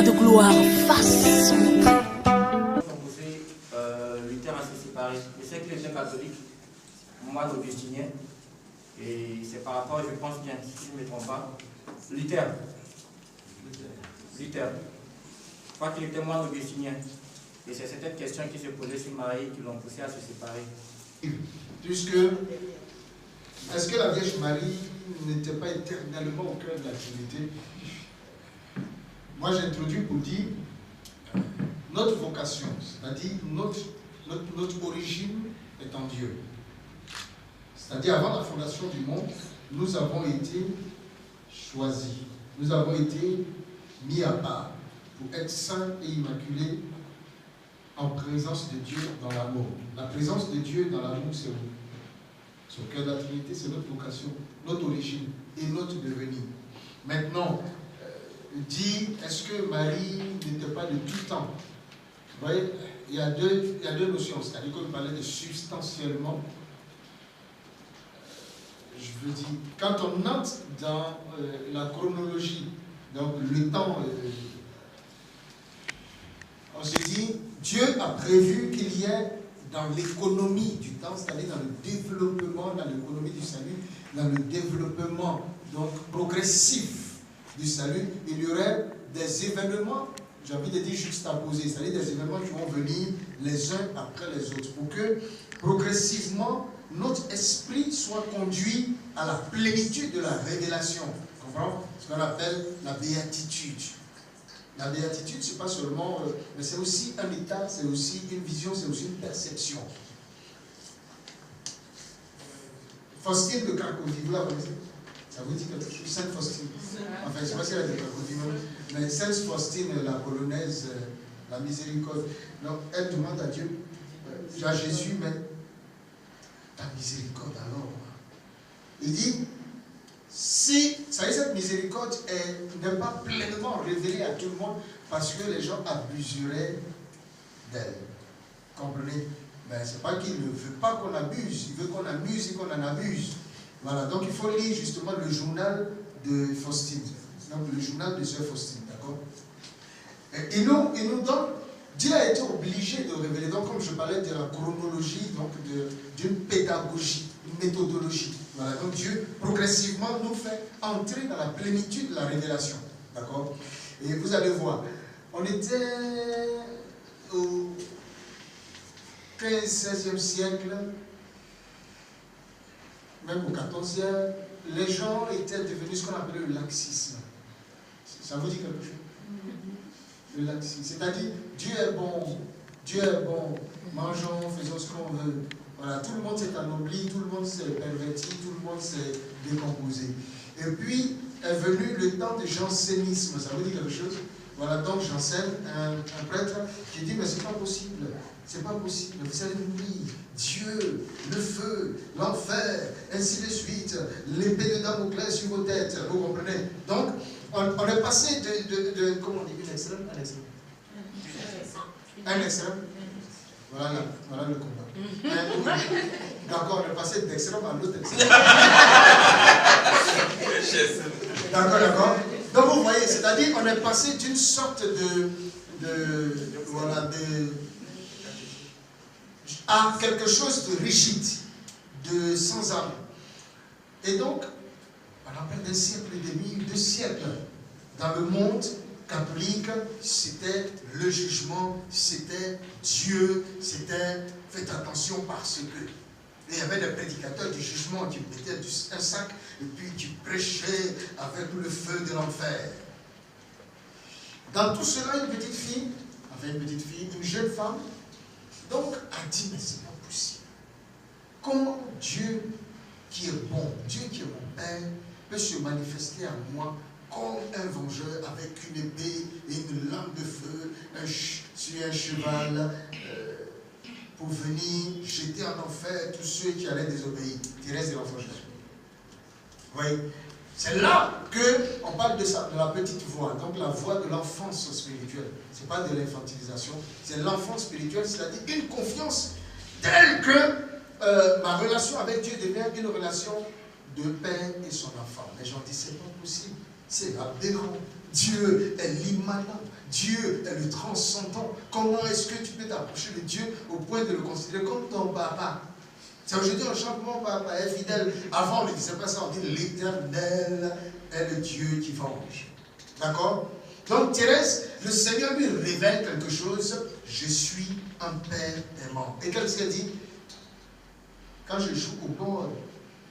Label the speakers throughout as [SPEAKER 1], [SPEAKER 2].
[SPEAKER 1] roi de gloire fasse son train.
[SPEAKER 2] Luther à se séparer. Je sais qu'il était catholique, moi augustinien, et c'est par rapport, je pense bien, si je ne me trompe pas, Luther. Je crois qu'il était moine augustinien. Et c'est cette question qui se posait sur Marie qui l'ont poussé à se séparer.
[SPEAKER 3] Puisque, est-ce que la Vierge Marie n'était pas éternellement au cœur de la Trinité? Moi, j'introduis pour dire notre vocation, c'est-à-dire notre origine est en Dieu. C'est-à-dire, avant la fondation du monde, nous avons été choisis, nous avons été mis à part pour être saints et immaculés en présence de Dieu dans l'amour. La présence de Dieu dans l'amour, c'est où? C'est au cœur de la Trinité, c'est notre vocation, notre origine et notre devenir. Maintenant, dit, est-ce que Marie n'était pas de tout temps? Vous voyez, il y a deux notions, c'est-à-dire qu'on parlait de substantiellement. Je veux dire, quand on entre dans la chronologie, donc le temps, on se dit, Dieu a prévu qu'il y ait dans l'économie du temps, c'est-à-dire dans le développement, dans l'économie du salut, dans le développement donc progressif du salut, il y aurait des événements, j'ai envie de dire juxtaposés, c'est-à-dire des événements qui vont venir les uns après les autres, pour que progressivement notre esprit soit conduit à la plénitude de la révélation. Vous comprenez? Ce qu'on appelle la béatitude. La béatitude, ce n'est pas seulement, mais c'est aussi un état, c'est aussi une vision, c'est aussi une perception. Faustine de Cracovie, vous la connaissez? Ça vous dit quelque chose? Sainte Faustine. Enfin, je ne sais pas si elle est de Cracovie, mais Sainte Faustine, la polonaise, la miséricorde. Donc, elle demande à Dieu, à Jésus, mais ta miséricorde alors. Il dit, si, ça y est, cette miséricorde n'est pas pleinement révélée à tout le monde parce que les gens abuseraient d'elle. Comprenez? Mais ce n'est pas qu'il ne veut pas qu'on abuse, il veut qu'on amuse et qu'on en abuse. Voilà, donc il faut lire justement le journal de Faustine, donc le journal de Sœur Faustine, d'accord? Il nous donne, Dieu a été obligé de révéler, donc comme je parlais de la chronologie, donc d'une pédagogie, une méthodologie. Voilà, donc Dieu progressivement nous fait entrer dans la plénitude de la révélation, d'accord? Et vous allez voir, on était au 15e, 16e siècle, même au 14e, les gens étaient devenus ce qu'on appelait le laxisme. Ça vous dit quelque chose? Le laxisme, c'est-à-dire Dieu est bon, mangeons, faisons ce qu'on veut. Voilà, tout le monde s'est anobli, tout le monde s'est perverti, tout le monde s'est décomposé. Et puis est venu le temps du jansénisme, ça vous dit quelque chose? Voilà, donc Jansen, un prêtre, qui dit, mais c'est pas possible, vous allez mourir, Dieu, le feu, l'enfer, ainsi de suite, l'épée de Damoclès sur vos têtes, vous comprenez? Donc, on est passé de comment on dit, une extrême, un extrême. Un extrême. Voilà le combat. D'accord, on est passé d'extrême à l'autre extrême. D'accord. Donc vous voyez, c'est-à-dire on est passé d'une sorte à quelque chose de rigide, de sans âme. Et donc, pendant près d'un siècle et demi, 2 siècles, dans le monde catholique, c'était le jugement, c'était Dieu, c'était faites attention parce que. Et il y avait des prédicateurs du jugement qui mettaient un sac et puis qui prêchaient avec le feu de l'enfer. Dans tout cela, une jeune femme, donc a dit, mais c'est pas possible. Comment Dieu qui est bon, Dieu qui est mon Père, peut se manifester à moi comme un vengeur avec une épée et une lame de feu sur un cheval pour venir jeter en enfer tous ceux qui allaient désobéir. Thérèse de l'Enfant Jésus. Vous voyez? C'est là qu'on parle de ça, de la petite voix, donc la voix de l'enfance spirituelle. Ce n'est pas de l'infantilisation, c'est l'enfance spirituelle, c'est-à-dire une confiance telle que ma relation avec Dieu devient une relation de père et son enfant. Les gens disent, c'est pas possible, c'est aberrant. Dieu est l'immanent. Dieu est le transcendant. Comment est-ce que tu peux t'approcher de Dieu au point de le considérer comme ton papa? C'est aujourd'hui un chante, mon papa est fidèle. Avant, on ne disait pas ça, on dit l'Éternel est le Dieu qui venge. D'accord? Donc Thérèse, le Seigneur lui révèle quelque chose. Je suis un père aimant. Et qu'est-ce qu'elle dit? Quand je joue au bord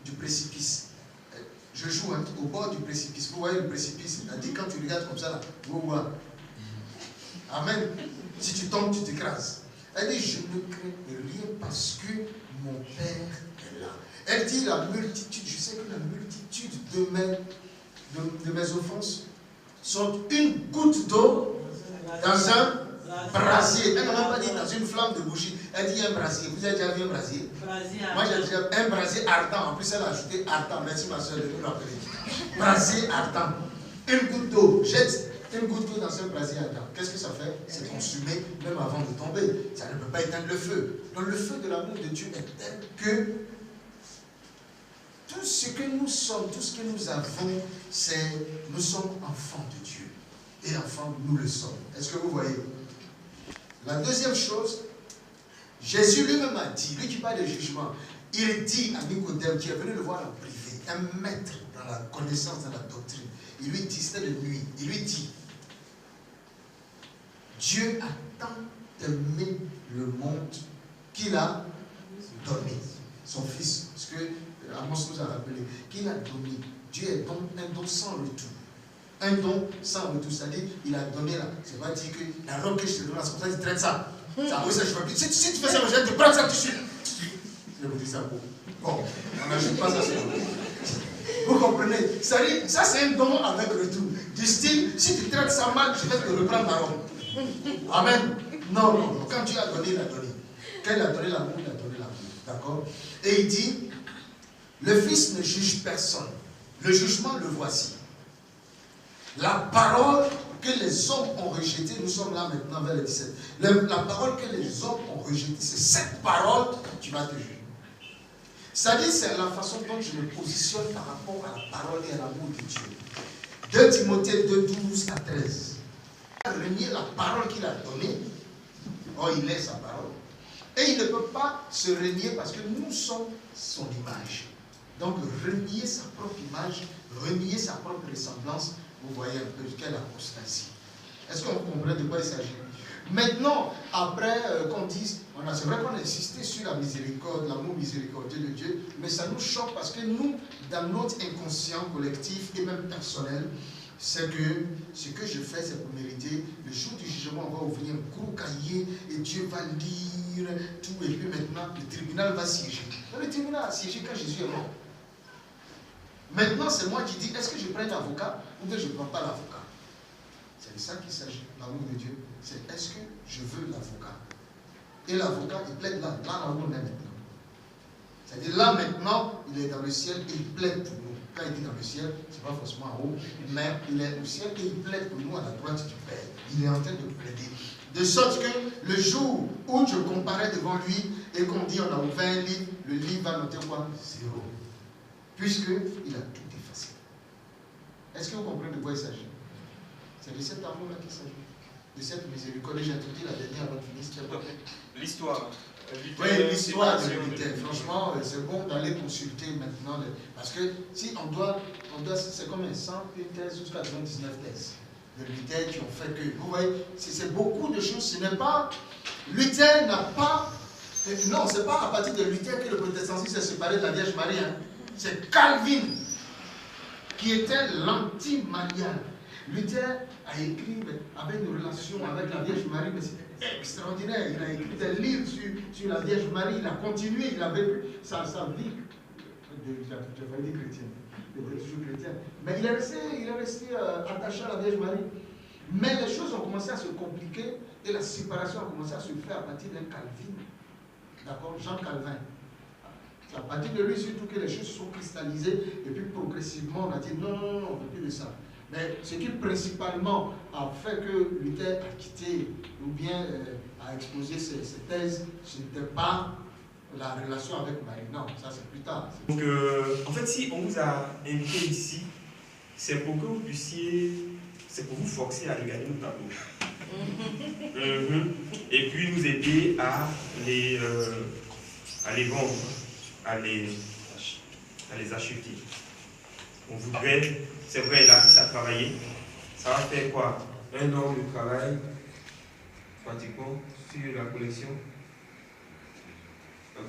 [SPEAKER 3] du précipice, je joue au bord du précipice. Vous voyez le précipice? Elle dit quand tu regardes comme ça, là, amen. Si tu tombes, tu t'écrases. Elle dit, je ne crains rien parce que mon Père est là. Elle dit la multitude, je sais que la multitude de mes offenses sont une goutte d'eau dans un brasier. Elle n'a même pas dit dans une flamme de bougie. Elle dit un brasier. Vous avez déjà vu un brasier? Moi j'ai déjà un brasier ardent. En plus elle a ajouté ardent. Merci ma soeur de nous rappeler. Brasier ardent. Une goutte d'eau. Jette une goutte d'eau dans un brasier ardent. Qu'est-ce que ça fait? C'est consumé même avant de tomber. Ça ne peut pas éteindre le feu. Donc le feu de l'amour de Dieu est tel que tout ce que nous sommes, tout ce que nous avons, c'est nous sommes enfants de Dieu. Et enfants, nous le sommes. Est-ce que vous voyez? La deuxième chose, Jésus lui-même a dit, lui qui parle de jugement, il dit à Nicodème qui est venu le voir en privé, un maître dans la connaissance, dans la doctrine. Il lui dit, c'était de nuit, il lui dit, Dieu a tant aimé le monde qu'il a donné son Fils. Parce que Amos nous a rappelé qu'il a donné. Dieu est donc un don sans retour. Un don sans retour. C'est-à-dire, il a donné là. C'est pas dire que la robe que je te donne, c'est comme ça qu'il traite ça. Ça oui, ça, je veux plus. Si tu fais ça, je te prends ça tout de suite. Je vous dis ça pour. Bon, on n'ajoute pas ça sur vous comprenez? C'est-à-dire, ça c'est un don avec retour. Du style, si tu traites ça mal, je vais te reprendre ta robe. Amen. Non, non, non. Quand Dieu a donné, il a donné. Quand il a donné l'amour, il a donné l'amour. D'accord? Et il dit, le Fils ne juge personne. Le jugement, le voici. La parole que les hommes ont rejetée, nous sommes là maintenant vers le 17. La parole que les hommes ont rejetée, c'est cette parole que tu vas te juger. C'est-à-dire, c'est la façon dont je me positionne par rapport à la parole et à l'amour de Dieu. 2 Timothée 2, 12 à 13. Renier la parole qu'il a donnée. Oh, il est sa parole. Et il ne peut pas se renier parce que nous sommes son image. Donc, renier sa propre image, renier sa propre ressemblance, vous voyez un peu quelle apostasie. Est-ce qu'on comprend de quoi il s'agit? Maintenant, après qu'on dise, c'est vrai qu'on a insisté sur la miséricorde, l'amour miséricordieux de Dieu, mais ça nous choque parce que nous, dans notre inconscient collectif et même personnel, c'est que ce que je fais, c'est pour mériter. Le jour du jugement, on va ouvrir un gros cahier et Dieu va lire tout. Et puis maintenant, le tribunal va siéger. Le tribunal a siégé quand Jésus est mort. Maintenant, c'est moi qui dis, est-ce que je prends l'avocat ou bien je ne prends pas l'avocat? C'est de ça qu'il s'agit, l'amour de Dieu. C'est est-ce que je veux l'avocat? Et l'avocat, il plaide là où on est maintenant. C'est-à-dire là maintenant, il est dans le ciel et il plaide pour nous. Quand il dit dans le ciel, ce n'est pas forcément en haut, mais il est au ciel et il plaide pour nous à la droite du Père. Il est en train de plaider. De sorte que le jour où je comparais devant lui et qu'on dit on a ouvert un livre, le livre va noter quoi? 0. Puisqu'il a tout effacé. Est-ce que vous comprenez de quoi il s'agit? C'est de cet amour-là qu'il s'agit. De cette miséricorde. J'ai introduit la dernière avant de finir.
[SPEAKER 4] L'histoire.
[SPEAKER 3] Oui, l'histoire de Luther. Franchement, c'est bon d'aller consulter maintenant. Parce que si on doit c'est comme un 100 thèses jusqu'à 99 thèses de Luther qui ont fait que, vous voyez, c'est beaucoup de choses. Ce n'est pas, Luther n'a pas, non, c'est pas à partir de Luther que le protestantisme s'est séparé de la Vierge Marie. Hein. C'est Calvin qui était l'anti-marial. Luther a écrit avec une relation avec la Vierge Marie, mais c'est extraordinaire. Il a écrit des livres sur la Vierge Marie, il a continué, il a vécu sa vie. Je vais dire chrétienne, il était toujours chrétien. Mais il est resté attaché à la Vierge Marie. Mais les choses ont commencé à se compliquer et la séparation a commencé à se faire à partir d'un Calvin. D'accord? Jean Calvin. C'est à partir de lui surtout que les choses sont cristallisées et puis progressivement on a dit non, on ne veut plus de ça. Mais ce qui principalement a fait que Luther a quitté ou bien a exposé ses thèses, ce n'était pas la relation avec Marie. Non, ça c'est plus tard.
[SPEAKER 4] Donc en fait, si on vous a invité ici, c'est pour que vous puissiez c'est pour vous forcer à regarder nos tableaux. Et puis nous aider à les vendre, à les acheter. On voudrait, c'est vrai, là, ça a travaillé. Ça va faire quoi? 1 an de travail, pratiquement, sur la collection.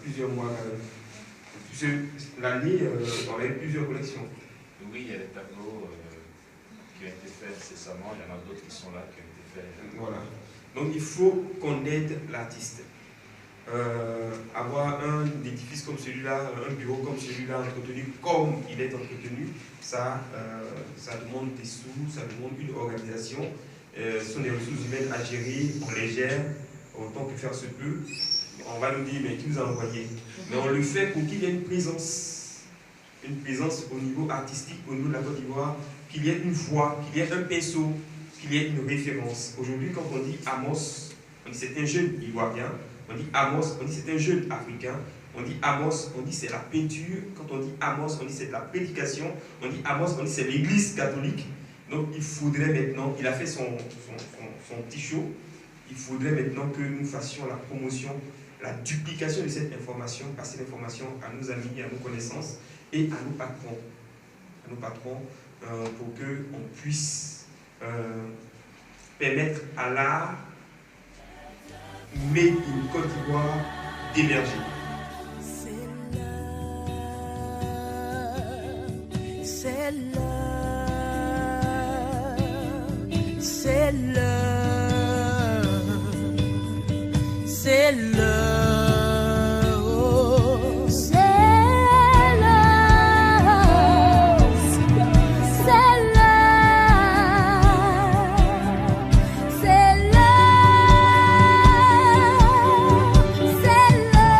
[SPEAKER 4] Plusieurs mois quand même. L'année, on a eu plusieurs collections.
[SPEAKER 5] Oui, il y a des tableaux qui ont été faits incessamment, il y en a d'autres qui sont là, qui ont été faits.
[SPEAKER 4] Voilà. Donc il faut qu'on aide l'artiste. Avoir un édifice comme celui-là, un bureau comme celui-là, entretenu comme il est entretenu, ça demande des sous, ça demande une organisation. Ce sont des ressources humaines à gérer, on les gère autant que faire se peut. On va nous dire, mais qui nous a envoyé? Mais on le fait pour qu'il y ait une présence au niveau artistique, au niveau de la Côte d'Ivoire, qu'il y ait une voix, qu'il y ait un pinceau, qu'il y ait une référence. Aujourd'hui, quand on dit Amos, on dit c'est un jeune Ivoirien, on dit Amos, on dit c'est un jeune Africain, on dit Amos, on dit c'est la peinture, quand on dit Amos, on dit c'est de la prédication, on dit Amos, on dit c'est l'église catholique. Donc il faudrait maintenant, il a fait son petit show, il faudrait maintenant que nous fassions la promotion, la duplication de cette information, passer l'information à nos amis, à nos connaissances et à nos patrons. Pour qu'on puisse permettre à l'art made in Côte d'Ivoire d'émerger.
[SPEAKER 1] C'est l'heure, c'est l'heure, c'est l'heure, oh, c'est l'heure, c'est l'heure, c'est l'heure,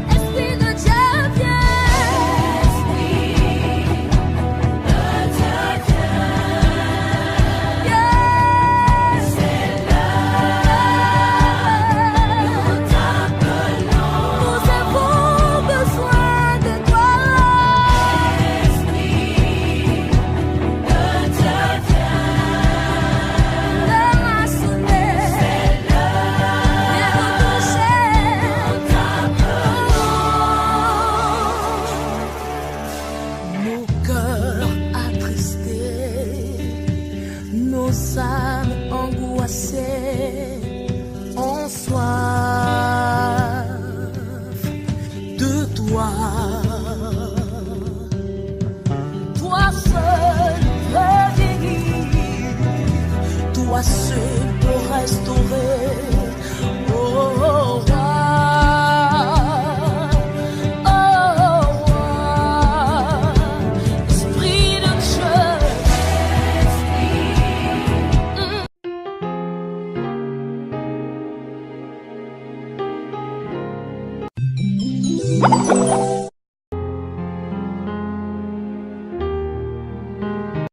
[SPEAKER 1] Esprit de Dieu viens, nos cœurs attristés, nos âmes angoissées, ont soif de toi. Toi seul peux guérir, toi seul